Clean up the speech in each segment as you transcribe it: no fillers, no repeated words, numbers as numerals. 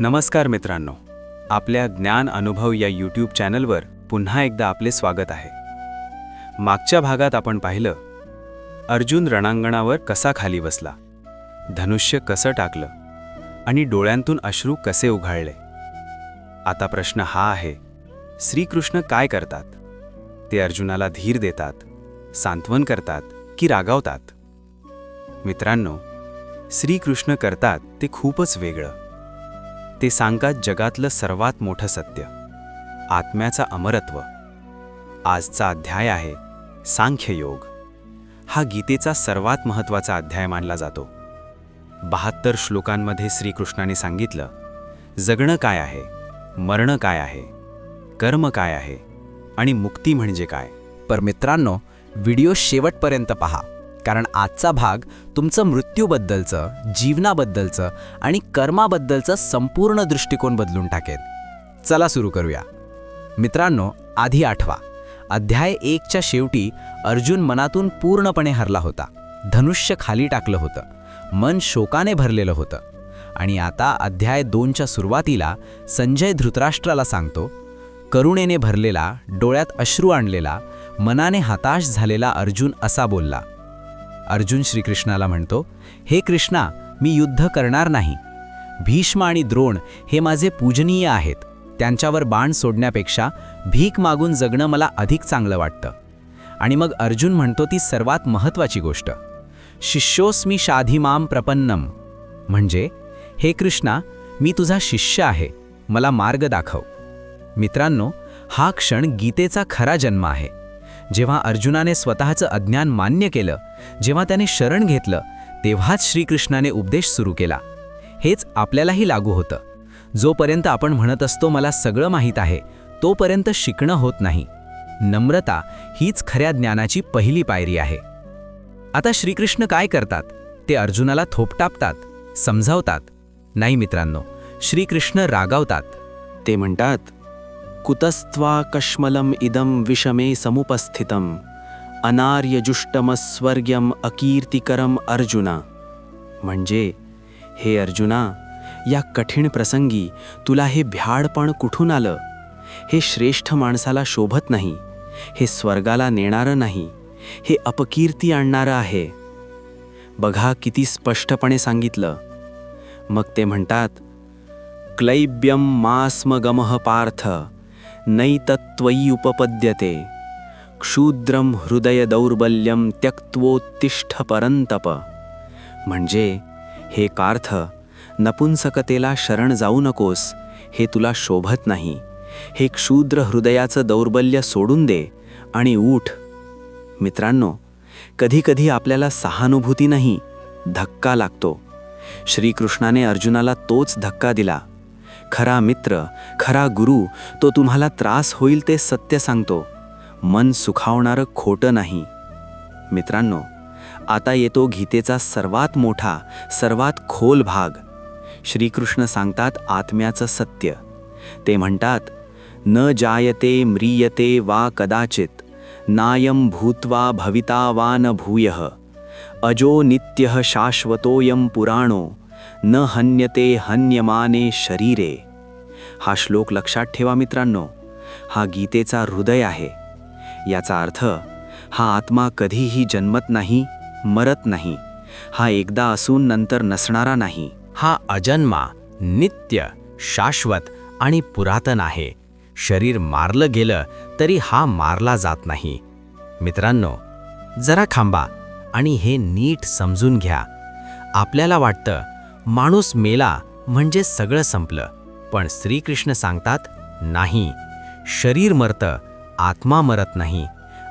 नमस्कार मित्रांनो, आपल्या ज्ञान अनुभव या यूट्यूब चॅनलवर पुन्हा एकदा आपले स्वागत आहे. मागच्या भागात आपण पाहिलं, अर्जुन रणांगणावर कसा खाली बसला, धनुष्य कसं टाकलं आणि डोळ्यांतून अश्रू कसे उघळले. आता प्रश्न हा आहे, श्रीकृष्ण काय करतात? ते अर्जुनाला धीर देतात, सांत्वन करतात की रागावतात? मित्रांनो, श्रीकृष्ण करतात ते खूपच वेगळं. ते सांगतात जगातलं सर्वात मोठं सत्य, आत्म्याचा अमरत्व. आजचा अध्याय आहे सांख्ययोग. हा गीतेचा सर्वात महत्त्वाचा अध्याय मानला जातो. 72 श्लोकांमध्ये श्रीकृष्णाने सांगितलं, जगणं काय आहे, मरणं काय आहे, कर्म काय आहे आणि मुक्ती म्हणजे काय. पर मित्रांनो, व्हिडिओ शेवटपर्यंत पहा, कारण आजचा भाग तुमचं मृत्यूबद्दलचं, जीवनाबद्दलचं आणि कर्माबद्दलचं संपूर्ण दृष्टिकोन बदलून टाकेल. चला सुरू करूया. मित्रांनो, आधी आठवा, अध्याय 1च्या शेवटी अर्जुन मनातून पूर्णपणे हरला होता. धनुष्य खाली टाकलं होतं, मन शोकाने भरलेलं होतं. आणि आता अध्याय 2च्या सुरुवातीला संजय धृतराष्ट्राला सांगतो, करुणेने भरलेला, डोळ्यात अश्रू आणलेला, मनाने हताश झालेला अर्जुन असा बोलला. अर्जुन श्रीकृष्णाला म्हणतो, हे कृष्णा, मी युद्ध करणार नाही. भीष्म आणि द्रोण हे माझे पूजनीय आहेत. त्यांच्यावर बाण सोडण्यापेक्षा भीक मागून जगणं मला अधिक चांगलं वाटतं. आणि मग अर्जुन म्हणतो ती सर्वात महत्त्वाची गोष्ट, शिष्योस्मी शाधिमाम प्रपन्नम, म्हणजे हे कृष्णा, मी तुझा शिष्य आहे, मला मार्ग दाखव. मित्रांनो, हा क्षण गीतेचा खरा जन्म आहे. जेव्हा अर्जुनाने स्वतःचं अज्ञान मान्य केलं, जेव्हा त्याने शरण घेतलं, तेव्हाच श्रीकृष्णाने उपदेश सुरू केला. हेच आपल्यालाही लागू होतं. जोपर्यंत आपण म्हणत असतो मला सगळं माहीत आहे, तोपर्यंत शिकणं होत नाही. नम्रता हीच खऱ्या ज्ञानाची पहिली पायरी आहे. आता श्रीकृष्ण काय करतात? ते अर्जुनाला थोपटापतात, समजावतात? नाही मित्रांनो, श्रीकृष्ण रागावतात. ते म्हणतात, कुतस्त्वा कश्मलम इदम विषमे समुपस्थितम अनार्यजुष्टमस्वर्ग्यम अकीर्तिकरम अर्जुना. म्हणजे, हे अर्जुना, या कठीण प्रसंगी तुला हे भ्याडपण कुठून आलं? हे श्रेष्ठ माणसाला शोभत नाही, हे स्वर्गाला नेणारं नाही, हे अपकीर्ती आणणारं आहे. बघा किती स्पष्टपणे सांगितलं. मग ते म्हणतात, क्लैब्यम मास्मगमः पार्थ नैतत्त्वयि उपपद्यते क्षुद्रम हृदय दौर्बल्यम त्यक्त्वोत्तिष्ठ परंतप. म्हणजे, हे पार्थ, नपुंसकतेला शरण जाऊ नकोस, हे तुला शोभत नाही. हे क्षुद्र हृदयाचं दौर्बल्य सोडून दे आणि उठ. मित्रांनो, कधीकधी आपल्याला सहानुभूती नाही, धक्का लागतो. श्रीकृष्णाने अर्जुनाला तोच धक्का दिला. खरा मित्र, खरा गुरु तो तुम्हाला त्रास होईल ते सत्य सांगतो, मन सुखावणारं खोटं नाही. मित्रांनो, आता येतो गीतेचा सर्वात मोठा, सर्वात खोल भाग. श्रीकृष्ण सांगतात आत्म्याचं सत्य. ते म्हणतात, न जायते म्रियते वा कदाचित नायं भूत्वा भविता वा न भूयः अजो नित्यः शाश्वतोऽयं पुराणो न हन्यते हन्यमाने शरीरे. हा श्लोक लक्षात ठेवा मित्रांनो, हा गीतेचा हृदय आहे. याचा अर्थ, हा आत्मा कधीही जन्मत नाही, मरत नाही. हा एकदा असून नंतर नसणारा नाही. हा अजन्मा, नित्य, शाश्वत आणि पुरातन आहे. शरीर मारलं गेलं तरी हा मारला जात नाही. मित्रांनो, जरा थांबा आणि हे नीट समजून घ्या. आपल्याला वाटतं माणूस मेला म्हणजे सगळं संपलं, पण श्रीकृष्ण सांगतात नाही, शरीर मरतं, आत्मा मरत नाही.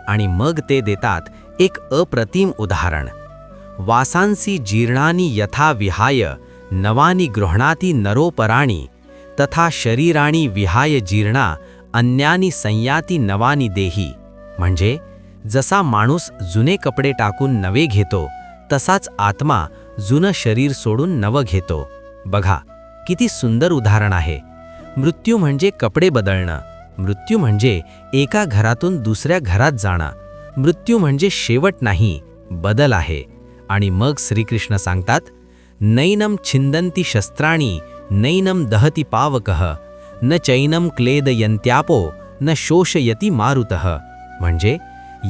आणि मग ते देतात एक अप्रतिम उदाहरण. वासांसी जीर्णानि यथा विहाय नवानि गृह्णाति नरोपराणि तथा शरीराणि विहाय जीर्णा अन्यानि संयाति नवानि देही. म्हणजे, जसा माणूस जुने कपडे टाकून नवे घेतो, तसाच आत्मा जुनं शरीर सोडून नवं घेतो. बघा किती सुंदर उदाहरण आहे. मृत्यू म्हणजे कपडे बदलणं, मृत्यू म्हणजे एका घरातून दुसऱ्या घरात जाणं. मृत्यू म्हणजे शेवट नाही, बदल आहे. आणि मग श्रीकृष्ण सांगतात, नैनम छिंदंती शस्त्राणी नैनं दहति पावकः न चैनं क्लेदयन्त्यापो न शोषयति मारुतः. म्हणजे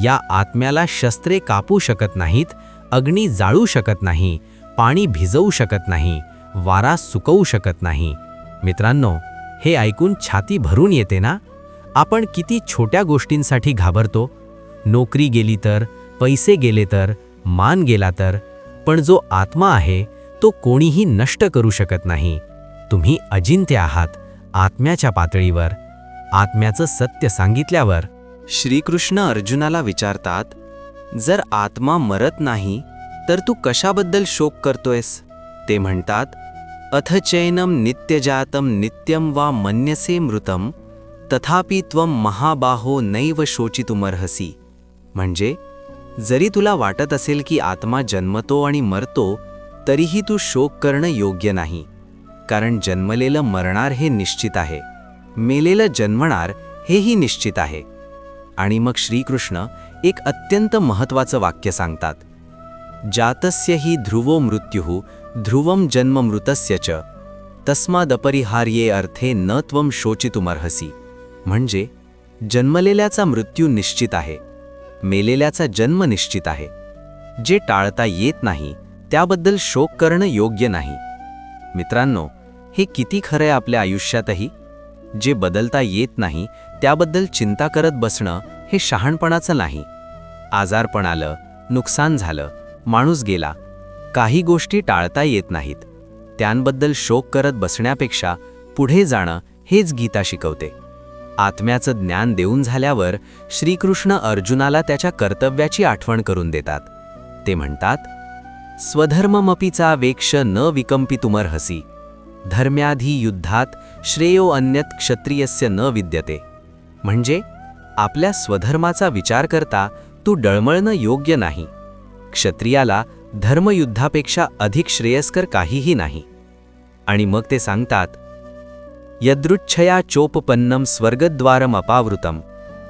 या आत्म्याला शस्त्रे कापू शकत नाहीत, अग्नी जाळू शकत नाही, पाणी भिजवू शकत नाही, वारा सुकवू शकत नाही. मित्रांनो, हे ऐकून छाती भरून येते ना? आपण किती छोट्या गोष्टींसाठी घाबरतो. नोकरी गेली तर, पैसे गेले तर, मान गेला तर, पण जो आत्मा आहे तो कोणीही नष्ट करू शकत नाही. तुम्ही अजिंक्य आहात आत्म्याच्या पातळीवर. आत्म्याचं सत्य सांगितल्यावर श्रीकृष्ण अर्जुनाला विचारतात, जर आत्मा मरत नाही तर तू कशाबद्दल शोक करतोयस? ते म्हणतात, अथ चैनम नित्यजातम नित्यम वा मन्यसे मृतम तथापि त्वं महाबाहो नैव शोचितुमर्हसि. म्हणजे जरी तुला वाटत असेल की आत्मा जन्मतो आणि मरतो, तरीही तू शोक करणं योग्य नाही. कारण जन्मलेलं मरणार हे निश्चित आहे, मेलेलं जन्मणार हेही निश्चित आहे. आणि मग श्रीकृष्ण एक अत्यंत महत्त्वाचं वाक्य सांगतात, जातस्य हि ध्रुवो मृत्युः ध्रुवं जन्म मृतस्य च तस्मादपरिहार्ये अर्थे न त्वं शोचितुमर्हसि. म्हणजे जन्मलेल्याचा मृत्यू निश्चित आहे, मेलेल्याचा जन्म निश्चित आहे. जे टाळता येत नाही त्याबद्दल शोक करणं योग्य नाही. मित्रांनो, हे किती खरं आहे आपल्या आयुष्यातही. जे बदलता येत नाही त्याबद्दल चिंता करत बसणं हे शहाणपणाचं नाही. आजारपण आलं, नुकसान झालं, माणूस गेला, काही गोष्टी टाळता येत नाहीत. त्यांबद्दल शोक करत बसण्यापेक्षा पुढे जाणं हेच गीता शिकवते. आत्म्याचं ज्ञान देऊन झाल्यावर श्रीकृष्ण अर्जुनाला त्याच्या कर्तव्याची आठवण करून देतात. ते म्हणतात, स्वधर्ममपीचा वेक्ष न विकंपितुमर्हसि धर्म्याधी युद्धात श्रेयो अन्यत् क्षत्रियस्य न विद्यते. म्हणजे आपल्या स्वधर्माचा विचार करता तू डळमळणं योग्य नाही. क्षत्रियाला धर्मयुद्धापेक्षा अधिक श्रेयस्कर काहीही नाही. आणि मग ते सांगतात, यदृच्छया चोपपन्नं स्वर्गद्वारम अपावृतम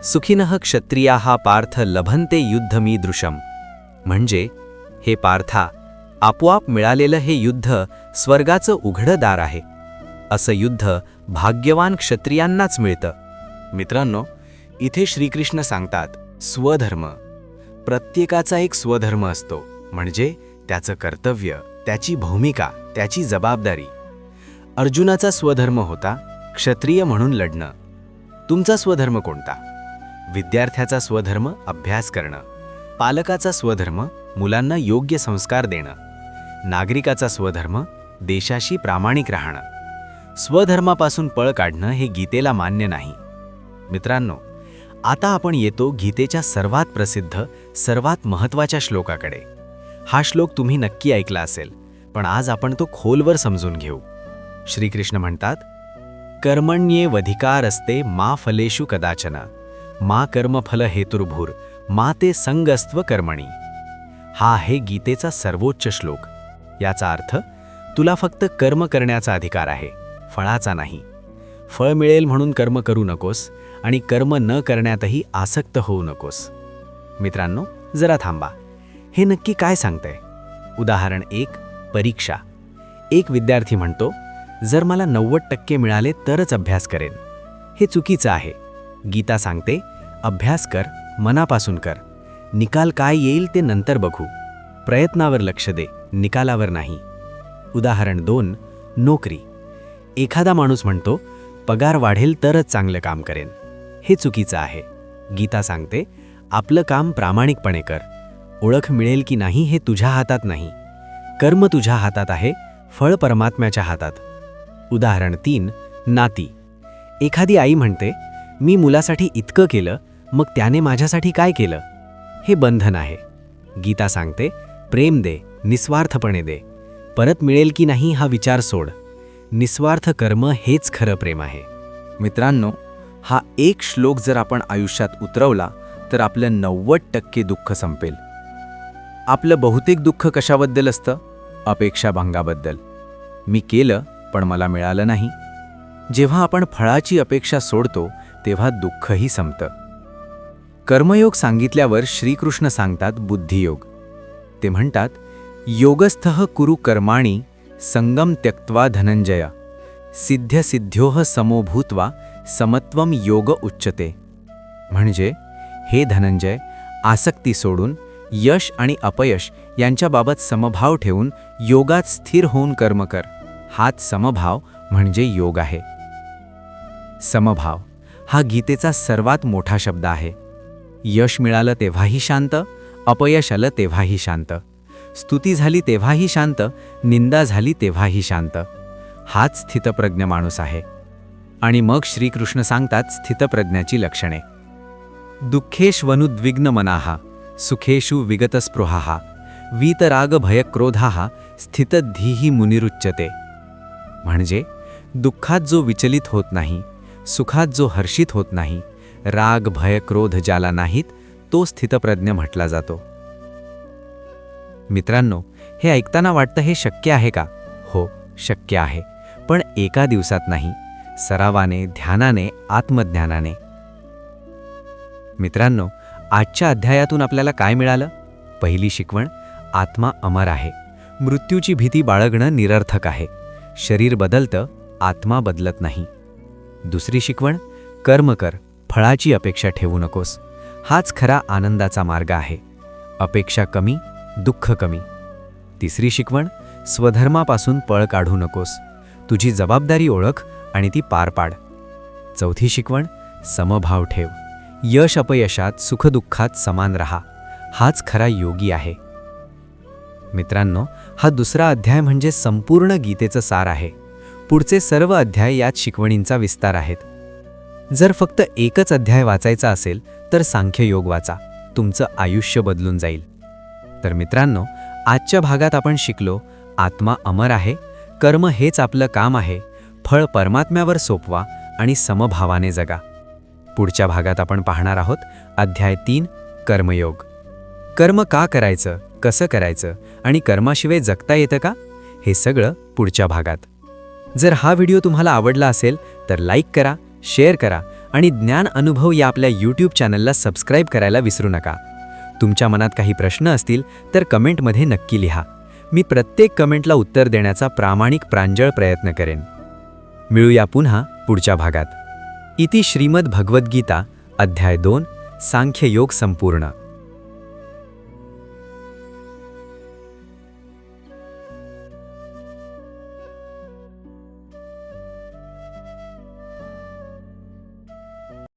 सुखिनः क्षत्रियाः पार्थ लभन्ते युद्धमीदृशम. म्हणजे हे पार्था, आपोआप मिळालेलं हे युद्ध स्वर्गाचं उघडं दार आहे. असं युद्ध भाग्यवान क्षत्रियांनाच मिळतं. मित्रांनो, इथे श्रीकृष्ण सांगतात, स्वधर्म. प्रत्येकाचा एक स्वधर्म असतो, म्हणजे त्याचं कर्तव्य, त्याची भूमिका, त्याची जबाबदारी. अर्जुनाचा स्वधर्म होता क्षत्रिय म्हणून लढणं. तुमचा स्वधर्म कोणता? विद्यार्थ्याचा स्वधर्म अभ्यास करणं. पालकाचा स्वधर्म मुलांना योग्य संस्कार देणं. नागरिकाचा स्वधर्म देशाशी प्रामाणिक राहणं. स्वधर्मापासून पळ काढणं हे गीतेला मान्य नाही. मित्रांनो, आता आपण येतो गीतेच्या सर्वात प्रसिद्ध, सर्वात महत्त्वाच्या श्लोकाकडे. हा श्लोक तुम्ही नक्की ऐकला असेल, पण आज आपण तो खोलवर समजून घेऊ. श्रीकृष्ण म्हणतात, कर्मण्येवधिकारस्ते मा फलेषु कदाचन मा कर्मफल हेतुर्भूर मा ते संगस्त्व कर्मणी. हा आहे गीतेचा सर्वोच्च श्लोक. याचा अर्थ, तुला फक्त कर्म करण्याचा अधिकार आहे, फळाचा नाही. फळ मिळेल म्हणून कर्म करू नकोस आणि कर्म न करण्यातही आसक्त होऊ नकोस. मित्रांनो, जरा थांबा. हे नक्की काय सांगतंय? उदाहरण 1, परीक्षा. एक विद्यार्थी म्हणतो, जर मला 90% मिळाले तरच अभ्यास करेन. हे चुकीचं आहे. गीता सांगते, अभ्यास कर, मनापासून कर. निकाल काय येईल ते नंतर बघू. प्रयत्नावर लक्ष दे, निकालावर नाही. उदाहरण 2, नोकरी. एखादा माणूस म्हणतो, पगार वाढेल तरच चांगलं काम करेन. हे चुकीचं आहे. गीता सांगते, आपलं काम प्रामाणिकपणे कर. ओळख मिळेल की नाही हे तुझ्या हातात नाही. कर्म तुझ्या हातात आहे, फळ परमात्म्याच्या हातात. उदाहरण 3, नाती. एखादी आई म्हणते, मी मुलासाठी इतकं केलं, मग त्याने माझ्यासाठी काय केलं? हे बंधन आहे. गीता सांगते, प्रेम दे, निस्वार्थपणे दे. परत मिळेल की नाही हा विचार सोड. निस्वार्थ कर्म हेच खरं प्रेम आहे. मित्रांनो, हा एक श्लोक जर आपण आयुष्यात उतरवला तर आपलं 90% दुःख संपेल. आपलं बहुतेक दुःख कशाबद्दल असतं? अपेक्षाभंगाबद्दल. मी केलं पण मला मिळालं नाही. जेव्हा आपण फळाची अपेक्षा सोडतो तेव्हा दुःखही संपतं. कर्मयोग सांगितल्यावर श्रीकृष्ण सांगतात बुद्धियोग. ते म्हणतात, योगस्थः कुरु कर्माणि संगम त्यक्त्वा धनंजय सिद्ध्यसिद्ध्योः समो भूत्वा समत्वम योग उच्यते. म्हणजे हे धनंजय, आसक्ती सोडून यश आणि अपयश यांच्याबाबत समभाव ठेवून योगात स्थिर होऊन कर्म कर. हाच समभाव म्हणजे योग आहे. समभाव हा गीतेचा सर्वात मोठा शब्द आहे. यश मिळालं तेव्हाही शांत, अपयश आलं तेव्हाही शांत, स्तुती झाली तेव्हाही शांत, निंदा झाली तेव्हाही शांत. हाच स्थितप्रज्ञ माणूस आहे. आणि मग श्रीकृष्ण सांगतात स्थितप्रज्ञाची लक्षणे. दुःखेष्वनुद्विग्न मनाः, सुखेषु विगतस्पृहाः, वीतरागभयक्रोधाः स्थितधीः मुनिरुच्यते. म्हणजे दुःखात जो विचलित होत नाही, सुखात जो हर्षित होत नाही, राग भय क्रोध ज्याला नाहीत, तो स्थितप्रज्ञ म्हटला जातो. मित्रांनो, हे ऐकताना वाटतं हे शक्य आहे का? हो, शक्य आहे. पण एका दिवसात नाही, सरावाने, ध्यानाने, आत्मज्ञानाने. मित्रांनो, आजच्या अध्यायातून आपल्याला काय मिळालं? पहिली शिकवण, आत्मा अमर आहे. मृत्यूची भीती बाळगणं निरर्थक आहे. शरीर बदलतं, आत्मा बदलत नाही. दुसरी शिकवण, कर्म कर, फळाची अपेक्षा ठेवू नकोस. हाच खरा आनंदाचा मार्ग आहे. अपेक्षा कमी, दुःख कमी. तिसरी शिकवण, स्वधर्मापासून पळ काढू नकोस. तुझी जबाबदारी ओळख आणि ती पार पाड. चौथी शिकवण, समभाव ठेव. यश अपयशात, सुखदुःखात समान रहा. हाच खरा योगी आहे. मित्रांनो, हा दुसरा अध्याय म्हणजे संपूर्ण गीतेचं सार आहे. पुढचे सर्व अध्याय यात शिकवणींचा विस्तार आहेत. जर फक्त एकच अध्याय वाचायचा असेल तर सांख्ययोग वाचा. तुमचं आयुष्य बदलून जाईल. तर मित्रांनो, आजच्या भागात आपण शिकलो, आत्मा अमर आहे, कर्म हेच आपलं काम आहे, फळ परमात्म्यावर सोपवा आणि समभावाने जगा. पुढच्या भागात आपण पाहणार आहोत अध्याय 3, कर्मयोग. कर्म का करायचं, कसं करायचं आणि कर्माशिवाय जगता येतं का, हे सगळं पुढच्या भागात. जर हा व्हिडिओ तुम्हाला आवडला असेल तर लाईक करा, शेअर करा आणि ज्ञान अनुभव या आपल्या यूट्यूब चॅनलला सबस्क्राईब करायला विसरू नका. तुमच्या मनात काही प्रश्न असतील तर कमेंटमध्ये नक्की लिहा. मी प्रत्येक कमेंटला उत्तर देण्याचा प्रामाणिक प्रांजळ प्रयत्न करेन. मिळूया पुन्हा पुढच्या भागात. इति श्रीमद् भगवद्गीता अध्याय 2 सांख्ययोग संपूर्ण.